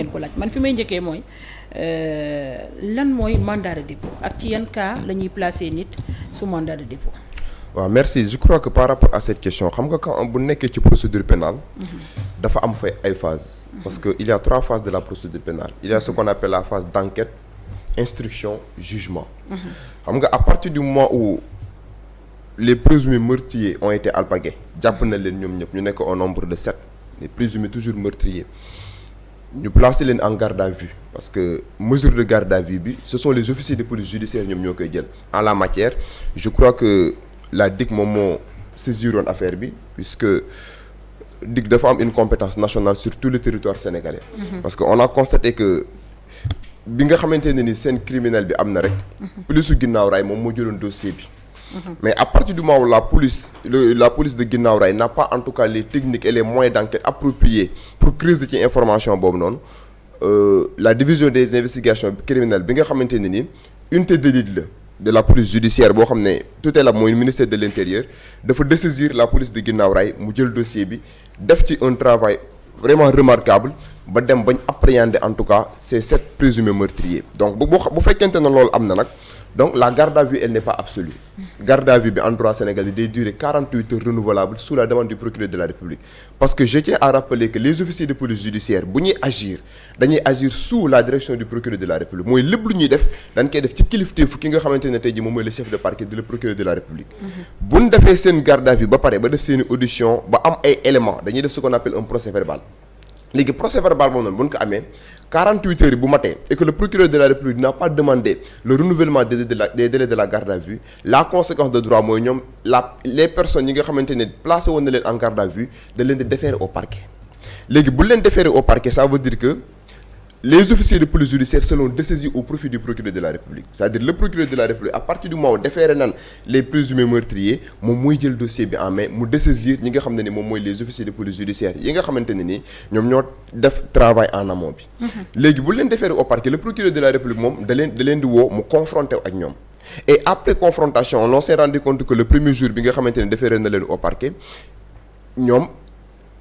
leen ko laaj man fi may njëkkee mooy lan mooy mandat de dépôt ak ci yan cas la ñuy placer nit sous mandat de dépôt. waaw merci je crois que par rapport à cette question xam nga quand bu nekkee ci procédure pénale dafa am fay ay phases parce que il y a 3 phases de la procédure pénale il y a ce qu'on appelle la phase d'enquête, instruction, jugement. xam nga à partir du moment où les présumés meurtriers ont été alpagués jàpp na leen ñoom ñëpp ñu nekk au nombre de 7 les présumés toujours meurtriers ñu placer leen en garde à vue parce que mesure de garde à vue bi ce sont les officiers de police judiciaire ñoom ñoo koy jël en la matière je crois que la DIC moom moo saisiroon affaire bi puisque DIC dafa am une compétence nationale sur tout le territoire sénégalais. Parce que on a constaté que bi nga xamante ne ni scène criminelle bi am na rek. police su Guinaw Rail moom moo jëloon dossier bi. Mais à partir du moment où la police de Guinaw Rail n'a pas en tout cas les techniques et les moyens d'enquête appropriés pour creuser ci information boobu noonu la division des investigations criminelles bi nga xamante ne ni unité d'élite la. de la police judiciaire boo xam ne tutelle mooy ministère de l'intérieur dafa dessaisir la police de Guinaw Rail mu jël dossier bi def ci un travail vraiment remarquable ba dem bañ appréhender en tout cas ces 7 présumés meurtriers donc bu fekkente ne loolu am na nag donc la garde à vue elle n'est pas absolue garde à vue bi en droit sénégalais day durer 48 heures renouvelables sous la demande du procureur de la République parce que je tiens à rappeler que les officiers de police judiciaire bu ñuy agir dañuy agir sous la direction du procureur de la République mooy lépp lu ñuy def dañ koy def ci kilifteefu ki nga xamante ne tey jii moom mooy le chef de parquet di le procureur de la République bu ñu defee seen garde à vue ba pare ba def seen audition ba am ay éléments dañuy def ce qu'on appelle un procès verbal léegi procès verbal moom noonu bu ñu ko amee 48 heures yi bu matee et que le procureur de la République n'a pas demandé le renouvellement des délais de la garde à vue la conséquence de droit mooy ñoom les personnes yi nga xamante ne placé woon na leen en garde à vue da leen di déférer au parquet léegi bu leen déférer au parquet ça veut dire que les officiers de police judiciaire seront dessaisis au profit du procureur de la République c'est-à-dire le procureur de la République à partir du moment où déféré nan les présumés meurtriers moom mooy jël dossier bi en main mu dessaisir ñi nga xam ne ni moom mooy les officiers de police judiciaire yi nga xamante ne ni ñoom ñoo def travail en amont bi léegi bu leen déféré au parquet le procureur de la République moom da leen di woo mu confronté ak ñoom et après confrontation on s'est rendu compte que le premier jour bi nga xamante ne déféré na leen au parquet ñoom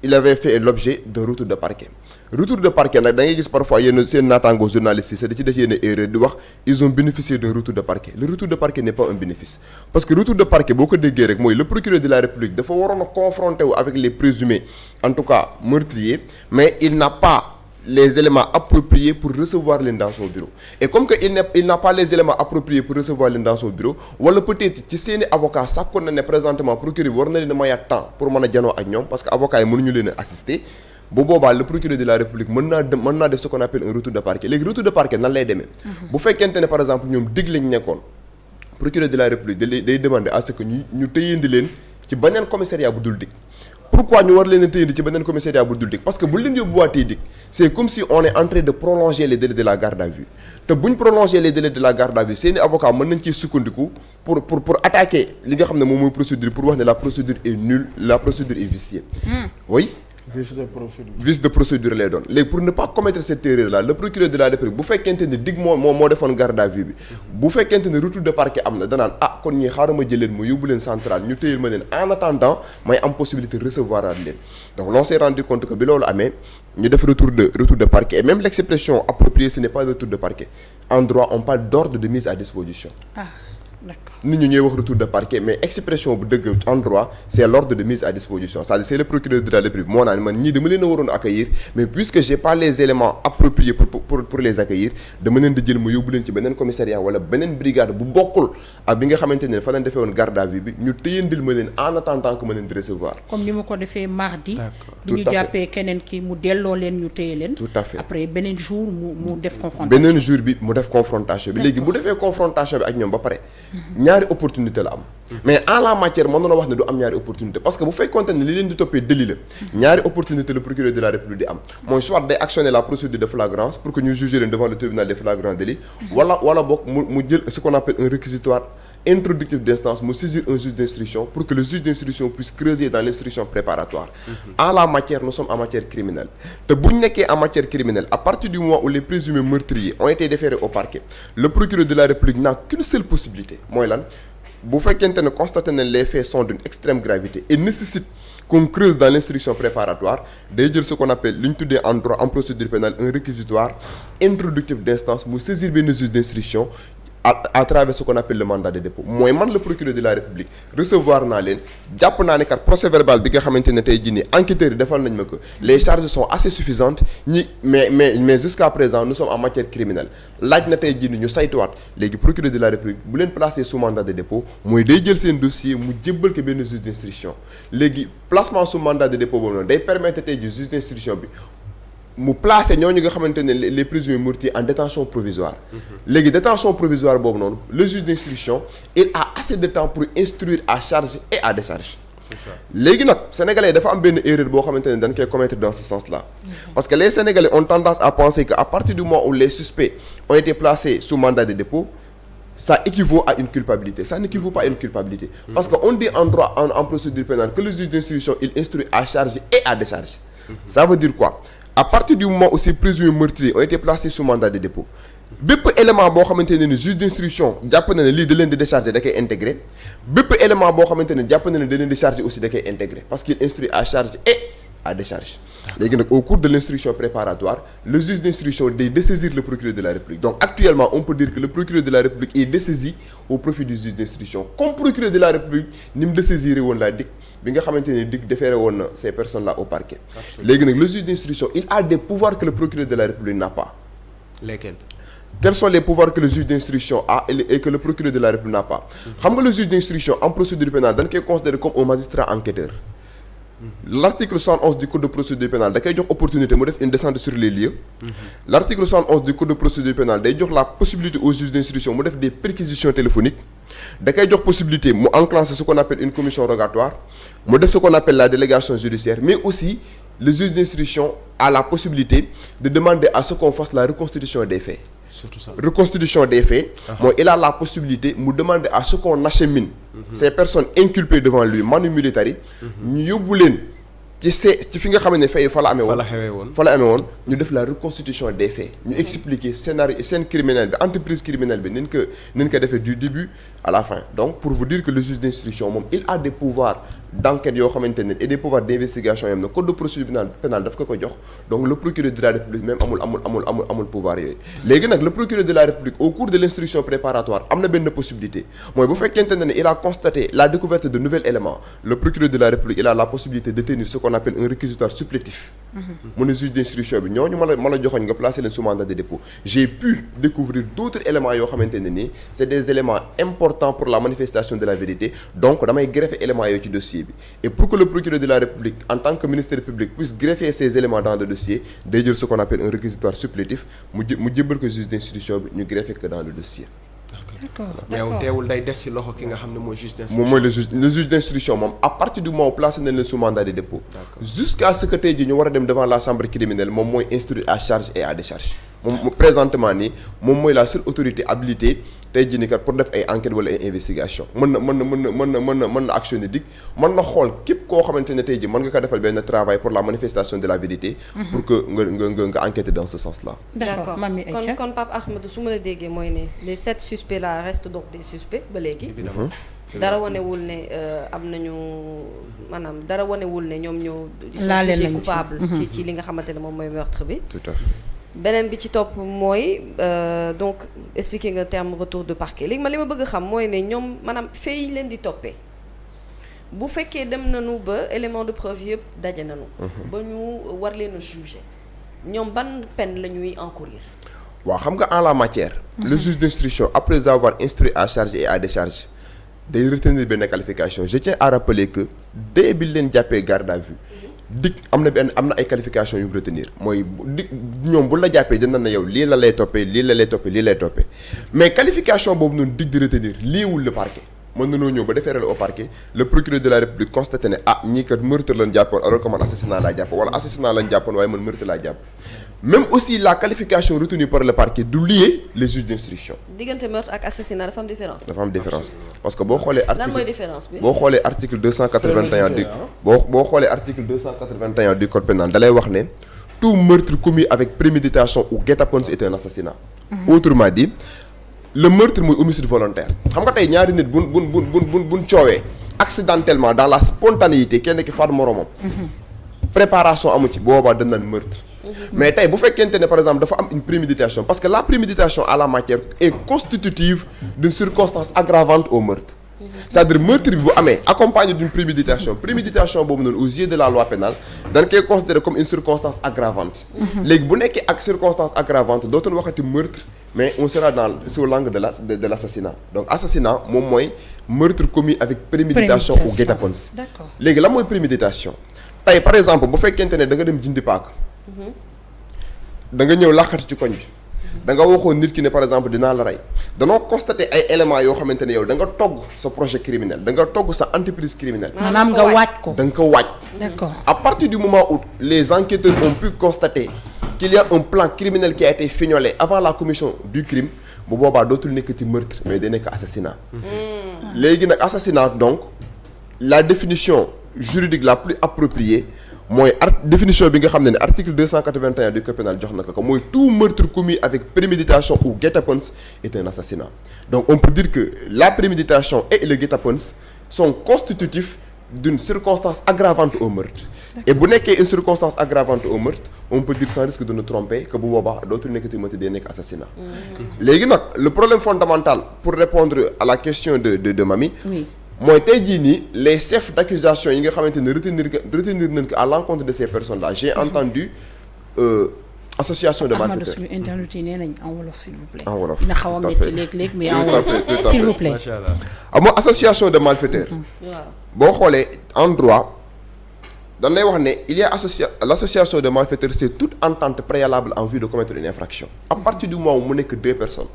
il avait fait l'objet d'un retour de parquet retour de parquet nag da ngay gis parfois yenn seen naataango journalistes yi c'est da ci def yenn erreur di wax ils ont bénéficié d'un retour de parquet le retour de parquet n'est pas un bénéfice parce que retour de parquet boo ko déggee rek mooy le procureur de la République dafa waroon a confronter wu avec les présumés en tout cas meurtriers mais il n'a pas les éléments appropriés pour recevoir leen dans son bureau et comme que il n'a pas les éléments appropriés pour recevoir leen dans son bureau wala peut-être ci seeni avocat sàkkoon na ne présentement procureur bi war na leen a mayaat temps pour mën a janoo ak ñoom parce que avocats yi mënuñu leen a assister bu boobaa le procureur de la République mën naa def ce qu'on appelle un retour de parquet léegi retour de parquet nan lay demee bu fekkente ne par exemple ñoom dig lañ nekkoon procureur de la République day demander à ce que ñu tëyendi leen ci beneen commissariat bu dul dig pourquoi ñu war leen a tëyendi ci beneen commissariat bu dul dig parce que bu leen yóbbuwaatee dig c'est comme si on est en train de prolonger les délais de la garde à vue te bu ñu prolonger les délais de la garde à vue seeni avocat mën nañ ciy sukkandiku pour attaquer li nga xam ne moom mooy procédure pour wax ne la procédure est nulle la procédure est viciée oui vice de procédure lay doon léegi pour ne pas commettre cette erreur là le procureur de la République bu fekkente ne dig moo defoon garde à vue bi bu fekkente ne retour de parquet am na danaan kon ñii xaaral ma jël leen ma yóbbu leen centrale ñu téyel ma leen en attendant may am possibilité recevoir at leen donc l'on s'est rendu compte que bi loolu amee ñu def retour de parquet et même l'expression appropriée ce n'est pas le retour de parquet en droit on parle d'ordre de mise à disposition d'accord nit ñi ñooy wax retour de parquet mais expression bu dëgg en droit c'est l'ordre de mise à disposition c'est-à-dire c'est le procureur de la République moo naan man ñii dama leen a waroon accueillir mais puisque j'ai pas les éléments appropriés pour les accueillir dama leen di jël ma yóbbu leen ci beneen commissariat wala beneen brigade bu bokkul ak bi nga xamante ne fa leen defee woon garde à vue bi ñu téyandil ma leen en attendant que ma leen di recevoir comme ni ma ko defee mardi bi ñu jàppee keneen ki mu delloo leen ñu téye leen tout à fait après beneen jour mu def confrontation beneen jour bi mu def confrontation bi léegi bu defee confrontation bi ak ñoom ba pare ñaari opportunité la am mais en la matière mën na wax ne du am ñaari opportunité parce que bu fekkoonte ne li leen di toppee délit la ñaari opportunité le procureur de la République di am mooy soit day actionner la procédure de flagrance pour que ñu juger leen devant le tribunal des flagrants délits wala boog mu jël ce qu'on appelle un réquisitoire introductif d'instance mu saisir un juge d'instruction pour que le juge d'instruction puisse creuser dans l'instruction préparatoire en la matière nous sommes en matière criminelle te bu ñu nekkee en matière criminelle à partir du moment où les présumés meurtriers ont été déférés au parquet le procureur de la République n'a qu'une seule possibilité mooy lan bu fekkente ne constaté na les faits sont d'une extrême gravité et nécessite qu'on creuse dans l'instruction préparatoire day jël ce qu'on appelle li ñu tuddee en droit en procédure pénale un réquisitoire introductif d'instance mu saisir benn juge d'instruction à travers ce qu'on appelle le mandat de dépôt mooy man le procureur de la République recevoir naa leen jàpp naa ne kat procès verbal bi nga xamante ne tey jii nii enquêteurs yi defal nañ ma ko les charges sont assez suffisantes mais jusqu'à présent nous sommes en matière criminelle laaj na tey jii nii ñu saytuwaat léegi procureur de la République bu leen placer sous mandat de dépôt mooy day jël seen dossier mu jébbal ko benn juge d'instruction léegi placement sous mandat de dépôt boobu noonu day permettre tey jii juge d'instruction bi mu placé ñooñu nga xamante ne les présumés meurtriers en détention provisoire léegi détention provisoire boobu noonu le juge d'instruction il a assez de temps pour instruire à charge et à décharge. C'est ça. Léegi nag sénégalais dafa am benn erreur boo xamante ne dañ koy commettre dans ce sens-là parce que les sénégalais ont tendance à penser que à partir du moment où les suspects ont été placés sous mandat de dépôt ça équivaut à une culpabilité. Ça n'équivaut pas à une culpabilité parce que on dit en droit en procédure pénale que le juge d'instruction il instruit à charge et à décharge. Ça veut dire quoi? À partir du moment où ces présumés meurtriers ont été placés sous mandat de dépôt bépp élément boo xamante ne ni juge d'instruction jàpp na ne lii da leen di décharger da koy intégré bépp élément boo xamante ne jàpp na ne da leen di charger aussi da koy intégré parce qu'il instruit à charge et à décharge. Léegi nag au cours de l'instruction préparatoire le juge d'instruction day dessaisir le procureur de la République donc actuellement on peut dire que le procureur de la République est dessaisi au profit du juge d'instruction comme procureur de la République ni mu dessaisir woon la DIC bi nga xamante ne DIC déféré woon na ces personnes là au parquet. Léegi nag le juge d'instruction il a des pouvoirs que le procureur de la République n'a pas. Lesquels? Quels sont les pouvoirs que le juge d'instruction a et que le procureur de la République n'a pas? Xam nga le juge d'instruction en procédure pénale dañ koy considérer comme un magistrat enquêteur. L'article 71 du code de procédure pénale da koy jox opportunité mu def une descente sur les lieux. L'article 71 du code de procédure pénale day jox la possibilité au juge d'instruction mu def des perquisitions téléphoniques. Da koy jox possibilité mu enclencher ce qu'on appelle une commission rogatoire mu def ce qu'on appelle la délégation judiciaire mais aussi le juge d'instruction a la possibilité de demander à ce qu'on fasse la reconstitution des faits. Surtout ça. Reconstitution des faits. Mooy il a la possibilité mu demander à ce qu'on achemine ces personnes inculpées devant lui manu militari ñu yóbbu leen ci fi nga xam ne fay fa la amee woon ñu def la reconstitution des faits ñu expliquer scène criminelle bi entreprise criminelle bi nin ko defee du début à la fin donc pour vous dire que le juge d'instruction moom il a des pouvoirs d'enquête yoo xamante ne et des pouvoirs d'investigation yam na code de procédure pénale daf ko jox donc le procureur de la République même amul pouvoir yooyu léegi nag le procureur de la République au cours de l'instruction préparatoire am na benn possibilité mooy bu fekkente ne il a constaté la découverte de nouveaux éléments le procureur de la République il a la possibilité de tenir ce qu'on appelle un réquisitoire supplétif mu ne juge d'instruction bi ñooñu ma la joxoñ nga placer leen sous mandat de dépôt j'ai pu découvrir d'autres éléments yoo xamante ne nii c'est des éléments importants pour la manifestation de la vérité donc damay greffer éléments yooyu ci dossier bi et pour que le procureur de la République en tant que ministère public puisse greffer ces éléments dans le dossier day jël ce qu'on appelle un réquisitoire supplétif mu jébbal ko juge d'instruction bi ñu greffer que dans le dossier. D'accord. mais teewul day des ci loxo ki nga xam ne mooy juge d'instruction. moom mooy le juge d'instruction moom à partir du moment où placé nañ leen sous mandat de dépôt. Jusqu'à ce que tey jii ñu war a dem devant la chambre criminelle moom mooy instruire à charge et à décharge moom présentement nii moom mooy la seule autorité habilitée tey jii nii kat pour def ay enquête wala ay investigation mën na actionner DIC mën na xool képp koo xamante ne tey jii mën nga ko defal benn travail pour la manifestation de la vérité. pour que nga enquêter dans ce sens-là. D'accord kon Pape Ahmadou su ma la déggee mooy ne les 7 suspects là restent donc des suspects ba léegi. Évidemment. dara wanewul ne am nañu maanaam dara wanewul ne ñoom ñoo. laale jugés nañ coupables ci li nga xamante ne moom mooy meurtre bi. Tout à fait. beneen bi ci topp mooy donc expliquer nga terme retour de parquet léegi li ma bëgg a xam mooy ne ñoom maanaam fait yi leen di toppee bu fekkee dem nañu ba élément de preuve yëpp daje nañu. ba ñu war leen a juger ñoom ban peine la ñuy encourir. waaw xam nga en la matière. le juge d'instruction après avoir instruit à charge et à décharge day retenir benn qualification je tiens à rappeler que dès bi leen jàppee garde à vue DIC am na ay qualification yu retenir mooy DIC ñoom bu la jàppee dina na yow lii la lay toppee mais qualification boobu noonu DIC di retenir liiwul le parquet mën nanoo ñëw ba déférer au parquet le procureur de la République constaté ne ñii kat meurtre lañ jàppoon alors que man assassinat laa jàpp wala assassinat lañ jàppoon waaye man meurtre laa jàpp même aussi la qualification retenue par le parquet du lier les juges d'instruction. diggante meurtre ak assassinat dafa am différence. dafa am différence parce que boo xoolee. lan mooy différence bi boo xoolee article 281 du boo xoolee article 281 du code pénal da lay wax ne tout meurtre commis avec préméditation ou guet-apens est un assassinat. Autrement dit le meurtre mooy homicide volontaire xam nga tey ñaari nit buñ coowee accidentellement dans la spontanéité kenn ki faat moromam. préparation amu ci boobaa dañ naan meurtre. mais tey bu fekkente ne par exemple dafa am une préméditation parce que la préméditation à la matière est constitutive d'une circonstance aggravante au meurtre. c'est-à-dire meurtre bi bu amee accompagné d'une préméditation boobu noonu aux yeux de la loi pénale dañ koy considérer comme une circonstance aggravante. léegi bu nekkee ak circonstance aggravante dootul waxati meurtre mais on sera sous l'angle de l'assassinat donc assassinat moom mooy meurtre commis avec préméditation ou guet-apens. D'accord. léegi la mooy préméditation tey par exemple bu fekkente ne da nga dem jëndi paaka da nga ñëw làqati ci koñ bi da nga waxoon nit ki ne par exemple dinaa la rey danoo constater ay éléments yoo xamante ne yow da nga togg sa projet criminel da nga togg sa entreprise criminelle. maanaam nga waaj ko. da nga ko waaj. D'accord. à partir du moment où les enquêteurs ont pu constater qu'il y a un plan criminel qui a été fignolé avant la commission du crime bu boobaa dootul nekkati meurtre mais day nekk assassinat. léegi nag assassinat donc la définition juridique la plus appropriée mooy définition bi nga xam ne article 281 du code pénal jox na ko mooy tout meurtre commis avec préméditation ou guet-apens est un assassinat. donc on peut dire que la préméditation et le guet-apens sont constitutifs d'une circonstance aggravante au meurtre. et bu nekkee une circonstance aggravante au meurtre on peut dire sans risque de nous tromper que bu boobaa dootul nekkati meurtre day nekk assassinat. léegi nag le problème fondamental pour répondre à la question de Mamy. Oui. mooy tey jii nii les chefs d'accusation yi nga xamante ne retenir nañ ko à l'encontre de ces personnes là j'ai entendu association de malfaiteurs. Ahmadou suñu internet yi nee nañ en wolof s'il vous plaît. en wolof dina xaw a métti léeg-léeg mais en wolof s'il vous plaît. macha allah. amoo association de malfaiteurs. boo xoolee en droit dañ lay wax ne il y a l'association de malfaiteurs c'est toute entente préalable en vue de commettre une infraction. à partir du moment où mu nekk deux personnes.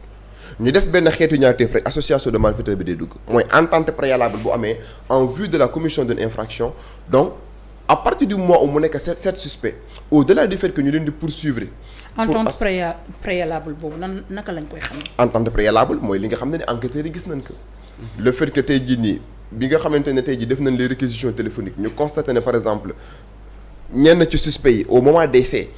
ñu def benn xeetu ñaawteef rek association de malfaiteurs bi day dugg mooy entente préalable bu amee en vue de la commission d'une infraction donc à partir du moment où mu nekk sept suspects au-delà du fait que ñu leen di poursuivre. entente préalable boobu naka lañ koy xam. entente préalable mooy li nga xam ne enquêteurs yi gis nañ ko. le fait que tey jii nii bi nga xamante ne tey jii def nañ les réquisitions téléphoniques ñu constaté ne par exemple ñenn ci suspects yi au moment des faits.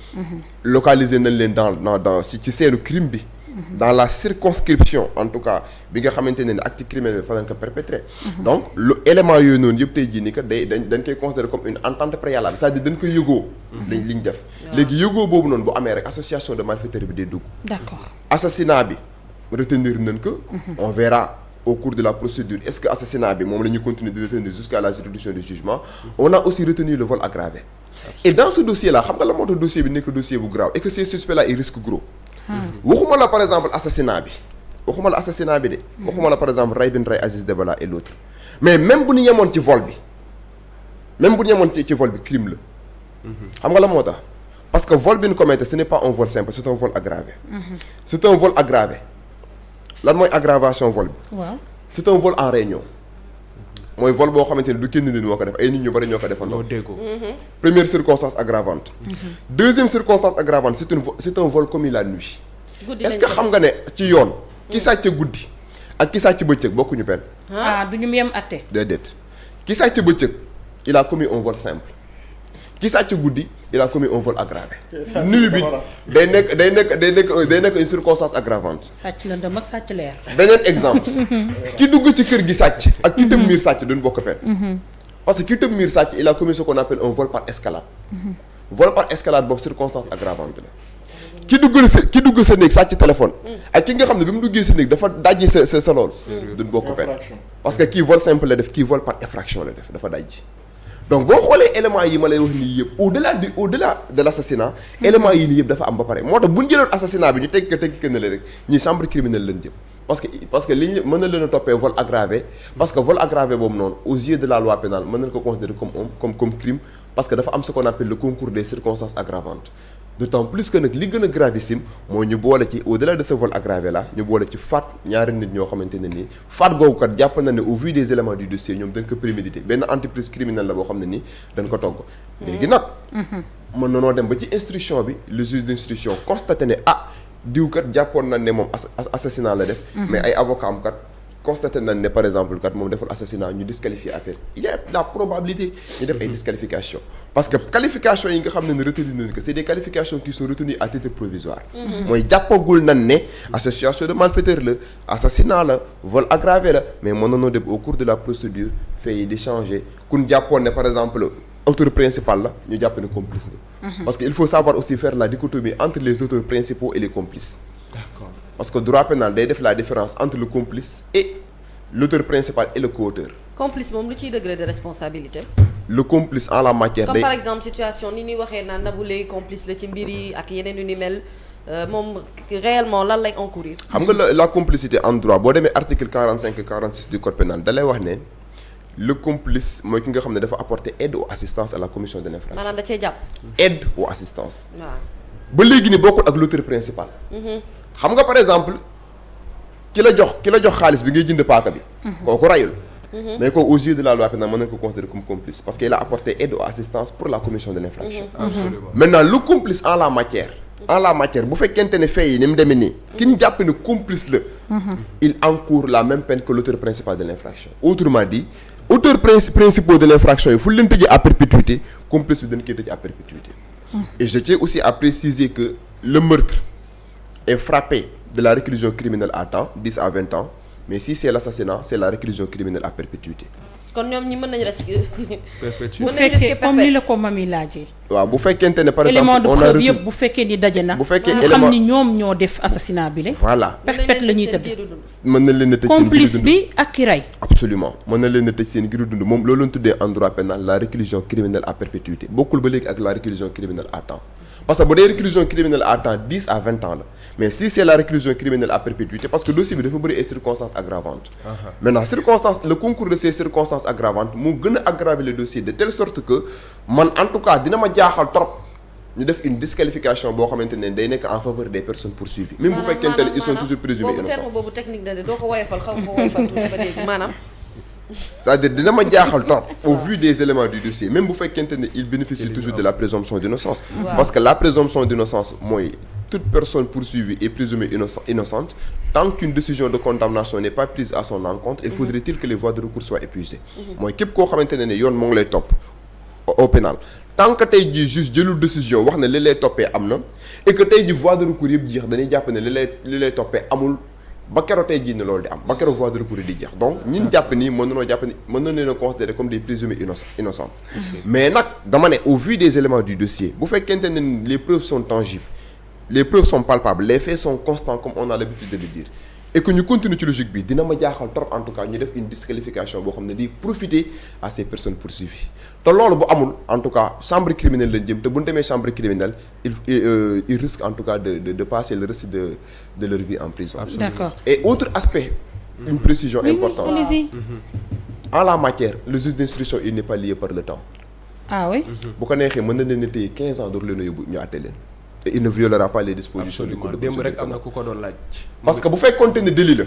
localiser nañ leen dans ci seenu crime bi. dans la circonscription en tout cas bi nga xamante ne acte criminel bi fa lañ ko perpétré. donc lu élément yooyu noonu yëpp tey jii ni que dañ koy considérer comme une entente préalable c'est-à-dire dañ koy yëgoo. liñ def léegi yëgoo boobu noonu bu amee rek association de malfaiteurs bi day dugg. D'accord. assassinat bi retenir nañ ko. on verra au cours de la procédure est-ce que assassinat bi moom la ñuy continuer de retenir jusqu'à la juridiction du jugement. on a aussi retenu le vol aggravé. et dans ce dossier là xam nga la moo tax dossier bi nekk dossier bu grave et que ces suspects là ils risquent gros. waxuma la par exemple assassinat bi de. waxuma la par exemple rey bin rey Aziz Dabala et l'autre mais même bu ñu yemoon ci vol bi ci vol bi crime la. xam nga la moo tax parce que vol bi ñu commettre ce n'est pas un vol simple c'est un vol aggravé. c'est un vol aggravé lan mooy aggravation vol bi. waaw c'est un vol en réunion. mooy vol boo xamante ne du kenn nit moo ko def ay nit ñu bari ñoo ko defandoo. première circonstance aggravante. deuxième circonstance aggravante c'est un vol commis la nuit. est-ce que xam nga ne ci yoon. ki sàcc guddi ak ki sàcc bëccëg bokkuñu peine. du ñu yem àtte. déedéet ki sàcc bëccëg il a commis un vol simple ki sàcc guddi il a commis un vol aggravé. nuit bi day nekk une circonstance aggravante. sàcc la ndam ak sàcc leer. beneen exemple ki dugg ci kër gi sàcc ak ki tëb miir sàcc duñ bokk peine. parce que ki tëb miir sàcc il a commis ce qu'on appelle un vol par escalade. vol par escalade boobu circonstance aggravante la. ki dugg sa néeg sàcc téléphone. ak ki nga xam ne bi mu duggee sa néeg dafa dajji sa lool. duñ bokk peine parce que kii vol simple la def kii vol par effraction la def dafa dajji. donc boo xoolee éléments yi ma lay wax nii yëpp au-delà de l'assassinat éléments yi nii yëpp dafa am ba pare moo tax bu ñu jëloon assassinat bi ñu teg ko ne la rek ñi chambre criminelle lañ jëm parce que li ñu mën na leen a toppee vol aggravé parce que vol aggravé boobu noonu aux yeux de la loi pénale mën nañ ko considérer comme crime parce que dafa am ce qu'on appelle le concours des circonstances aggravantes d'autant plus que nag li gën a gravissime mooy ñu boole ci au-delà de ce vol aggravé là ñu boole ci faat ñaari nit ñoo xamante ne nii faat googu kat jàpp na ne au vu des éléments du dossier ñoom dañ ko prémédité benn entreprise criminelle la boo xam ne nii dañ ko togg. léegi nag. mën na noo dem ba ci instruction bi le juge d'instruction constaté ne diw kat jàppoon na ne moom assassinat la def. mais ay avocat am kat. constaté nañ ne par exemple kat moom deful assassinat ñu disqualifier affaire il y a la probabilité ñu def ay disqualification parce que qualification yi nga xam ne retenir nañ ko c'est des qualifications qui sont retenues à titre provisoire mooy jàppagul nañ ne association de malfaiteurs la assassinat la vol aggravé la mais mën nañoo dem au cours de la procédure fait yi di changer kun jàppoon ne par exemple auteur principal la ñu jàpp ne complice la. parce que il faut savoir aussi faire la dichotomie entre les auteurs principaux et les complices. D'accord. parce que droit pénal day def la différence entre le complice et l'auteur principal et le co-auteur. complice moom lu ciy degré de responsabilité. le complice en la matière. comme par exemple situation ni ñuy waxee naan Nabou Leye complice la ci mbir yi ak yeneen yu ni mel moom réellement lan lay encourir. xam nga la complicité en droit boo demee article 45 et 46 du code pénal da lay wax ne le complice mooy ki nga xam ne dafa apporter aide ou assistance à la commission de l'infraction. maanaam da cee jàpp. aide ou assistance. waaw. ba léegi ni bokkul ak l'auteur principal. xam nga par exemple ki la jox xaalis bi ngay jënd paaka bi. kooku rayul. mais kooku aux yeux de la loi pénale mën nañu ko considérer comme complice parce qu'il a apporté aide ou assistance pour la commission de l'infraction. Absolument. maintenant le complice en la matière bu fekkente ne fait yi ni mu demee nii. ki ñu jàpp ne complice la. il encourt la même peine que l'auteur principal de l'infraction. autrement dit auteurs principaux de l'infraction yi fu leen tëjee à perpétuité complice bi dañ koy tëj à perpétuité. et je tiens aussi à préciser que le meurtre est frappé de la réclusion criminelle à temps 10 à 20 ans mais si c'est l'assassinat c'est la réclusion criminelle à perpétuité. kon ñoom ñi mën nañu Perpétuité. bu mën nañu risquer fekkee comme ni la ko mami laajee. waaw bu fekkente ne par exemple élément de on a preuve retrouvé yëpp bu fekkee ni daje na. bu fekkee ñu élément xam ni ñoom ñoo def assassinat bi la. voilà perpète la ñuy tëdd. mën na leen a tëj seen complice giru dund. bi ak ki rey. absolument mën na leen a tëj seen giru dund moom loolu lañ tuddee en droit pénal la réclusion criminelle à perpétuité bokkul ba léegi ak la réclusion criminelle à temps parce que bu dee réclusion criminelle à temps 10 à 20 ans la mais si c'est la réclusion criminelle à perpétuité parce que dossier bi dafa bëri ay circonstances aggravantes. maintenant le concours de ces circonstances aggravantes moo gën a aggraver le dossier de telle sorte que man en tout cas dina ma jaaxal trop ñu def une disqualification boo xamante ne day nekk en faveur des personnes poursuivies. même bu fekkente ne ils sont toujours présumés innocents. boobu terme boobu technique na de doo ko woyofal xaw ma ko woyofal tuuti ba léegi maanaam. c'est-à-dire dina ma jaaxal trop au vu des éléments du dossier même bu fekkente ne il bénéficie toujours de la présomption d'innocence. parce que la présomption d'innocence mooy toute personne poursuivie est présumée innocente tant qu'une décision de condamnation n'est pas prise à son encontre il faudrait-il que les voies de recours soient épuisées. mooy képp koo xamante ne yoon moo ngi lay topp au pénal tant que tey jii juge jëlul décision wax ne li lay toppee am na et que tey jii voie de recours yëpp jeex dañuy jàpp ne li lay toppee amul. ba keroog tey jii ne loolu di am ba keroog voie de recours di jeex donc ñin jàpp nii mën na leen a considérer comme des présumés innocents mais nag dama ne au vu des éléments du dossier bu fekkente ne les preuves sont tangibles les preuves sont palpables les faits sont constants comme on a l'habitude de le dire et que ñu continue ci logique bi dina ma jaaxal trop en tout cas ñu def une disqualification boo xam ne di profiter à ces personnes poursuivies te loolu bu amul en tout cas chambre criminelle lañ jëm te bu ñu demee chambre criminelle il risque en tout cas de passer le reste de leur vie en prison. Absolument. D'accord. Et autre aspect, une précision importante. Oui, allez-y. En la matière, le juge d'instruction il n'est pas lié par le temps. Ah oui. bu ko neexee mën na leen a téye 15 ans door leen a yóbbu ñu àtte leen. Et il ne violera pas les dispositions du code de démb procédure rek am na pénale. ku ko doon laaj. Parce que bu fekkoonte ne délit la.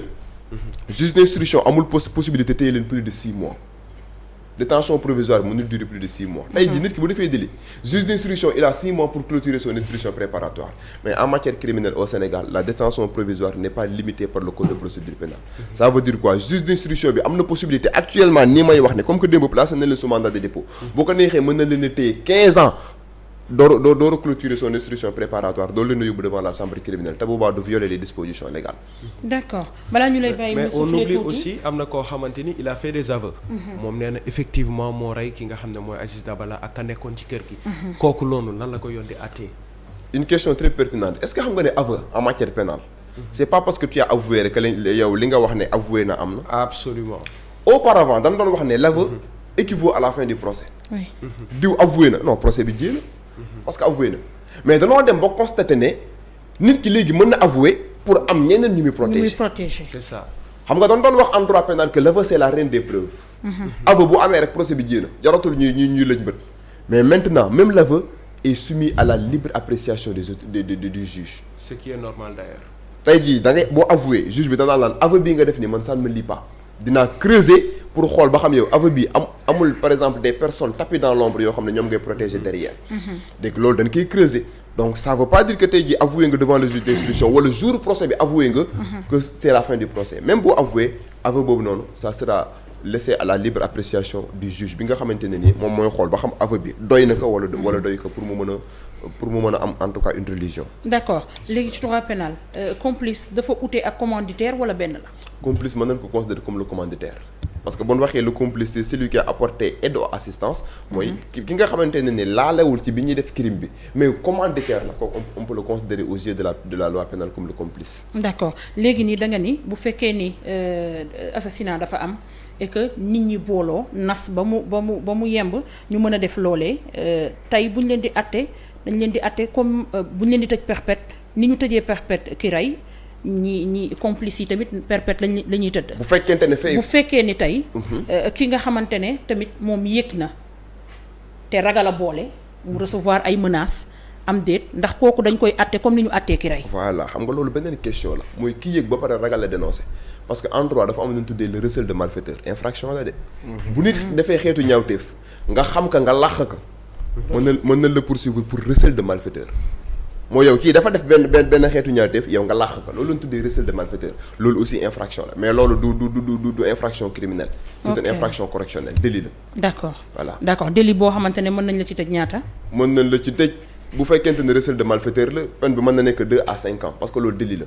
juge d'instruction amul possibilité téye leen plus de 6 mois. détention provisoire mënul durer plus de 6 mois. tey jii nit ki bu defee délit juge d'instruction il a 6 mois pour clôturer son instruction préparatoire mais en matière criminelle au Sénégal la détention provisoire n'est pas limitée par le code de procédure pénale. ça veut dire quoi juge d'instruction bi am na possibilité actuellement nii may wax ne comme que démb placé na leen sous mandat de dépôt. boo ko neexee mën na leen a téye 15 ans. door a clôturer son instruction préparatoire doo leen a yóbbu devant la chambre criminelle te boobaa du violer les dispositions légales. D'accord balaa ñu lay bàyyi mais mu on souffler oublie tuuti. aussi am na koo xamante ni il a fait des aveux. moom nee na effectivement moo rey ki nga xam ne mooy Aziz Dabala ak ka nekkoon ci kër gi. kooku loolu nan la ko yoon di àttee. une question très pertinente est-ce que xam nga ne aveu en matière pénale. c'est pas parce que tu as avoué rek que yow li nga wax ne avoué na am na. absolument. auparavant dañ doon wax ne l'aveu équivaut à la fin du procès. Oui. diw avoué na non procès bi jéem parce que avoué na mais danoo dem ba constater ne nit ki léegi mën na avouer pour am ñeneen ñu muy ñu muy protéger. protéger. c'est ça. xam nga doon wax en droit pénal que l'aveu c'est la reine des preuves. aveu bu amee rek procès bi jéem jaratul ñuy lëj bët mais maintenant même l'aveu est soumis à la libre appréciation du juge. ce qui est normal d'ailleurs. tey jii da ngay boo avoué juge bi danaa laan aveu bii nga def nii man ça ne me lie pas dinaa creuser pour xool ba xam yow aveu bi amul par exemple des personnes tapées dans l'ombre yoo xam ne ñoom ngay protéger derrière. donc loolu dañ koy creuser donc ça veut pas dire que tey jii avoué nga devant le juge d'instruction wala jour procès bi avoué nga. que c'est la fin du procès même boo avoué aveu boobu noonu ça sera laissé à la libre appréciation du juge bi nga xamante ne nii moom mooy xool ba xam aveu bi doy na ko wala doy ko pour mu mën a am en tout cas une religion. D'accord léegi ci droit pénal complice dafa ute ak commanditaire wala benn la. complice mën nañ ko considérer comme le commanditaire. parce que bu ñu waxee le complice c'est celui qui a apporté aide ou assistance mooy ki nga xamante ne ni laalewul ci bi ñuy def crime bi mais commanditaire la kooku on peut le considérer aux yeux de la loi pénale comme le complice. d'accord léegi nii da nga ni bu fekkee ni assassinat dafa am et que nit ñi booloo nas ba mu yemb ñu mën a def loolee tey bu ñu leen di atte dañ leen di atte comme bu ñu leen di tëj perpète ni ñu tëjee perpète ki rey ñi complice yi tamit perpète la ñuy tëdd. bu fekkente ne fay bu fekkee ni tey ki nga xamante ne tamit moom yëg na te ragal a boole mu recevoir ay menaces am déet ndax kooku dañ koy atte comme ni ñu attee ki rey. voilà xam nga loolu beneen question la mooy ki yëg ba pare ragal a dénoncer parce que en droit dafa am lu ñu tuddee le recel de malfaiteur infraction la de. bu nit defee xeetu ñaawteef nga xam ka nga làq ka mën na la poursuivre pour recel de malfaiteur. mooy yow kii dafa def benn xeetu ñaawteef yow nga làq ko loolu lañ tuddee recel de malfaiteur loolu aussi infraction la mais loolu du infraction criminelle. c'est une infraction correctionnelle délit la. d'accord voilà d'accord délit boo xamante ne mën nañ la ci tëj ñaata. mën nañ la ci tëj bu fekkente ne recel de malfaiteur la peine bi mën na nekk 2 à 5 ans parce que loolu délit la.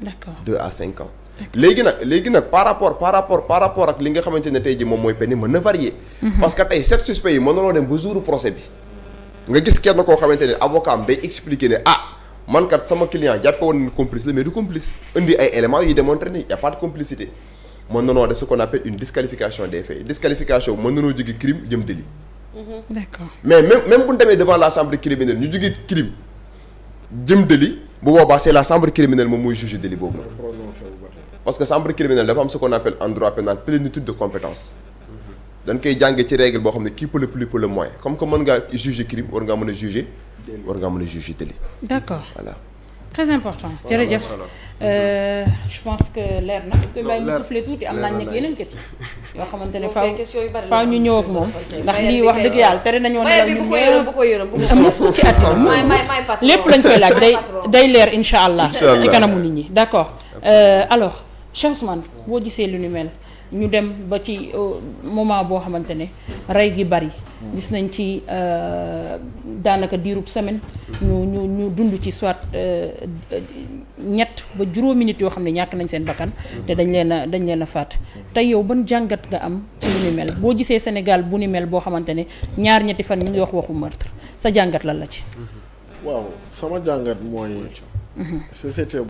d'accord 2 à 5 ans. léegi nag par rapport ak li nga xamante ne tey ji moom mooy peine mën na varier. parce que tey 7 suspects yi mën na loo dem ba jour procès bi. nga gis kenn koo xamante ne avocat am day expliquer ne man kat sama client jàppe woon ni complice la mais du complice indi ay éléments yuy démontrer ni y a pas de complicité mën na noo def ce qu'on appelle une disqualification des faits disqualification mën na noo jóge crime jëm délit. d'accord mais même bu ñu demee devant la chambre criminelle ñu jóge crime jëm délit bu boobaa c'est la chambre criminelle moom mooy juger délit boobu nag. parce que chambre criminelle dafa am ce qu'on appelle en droit pénal plénitude de compétence. dañ koy jàngee ci règle boo xam ne qui peut le plus peut le moins comme que mën ngaa juger crime war ngaa mën a juger délit. d'accord voilà. très important jërëjëf je pense que leer na. koy bàyyi mu souffler tuuti am naa nekk yeneen question yoo xamante ne faaw ñu ñëw ak moom ndax lii wax dëgg yàlla tere nañoo nelaw ñun bu ko yërëm mukk ci àddina lépp lañ koy laaj day leer insha allah ci kanamu nit ñi d'accord alors Cheikh Ousmane boo gisee lu ni mel ñu dem ba ci moment boo xamante ne rey gi bari gis nañ ci daanaka diirub semaine ñu dund ci soit ñett ba juróomi nit yoo xam ne ñàkk nañ seen bakkan te dañ leen a faat tey yow ban jàngat nga am ci lu ni mel boo gisee Sénégal bu ni mel boo xamante ne ñaar ñetti fan ñu ngi wax waxu meurtre sa jàngat lan la ci. waaw sama jàngat mooy société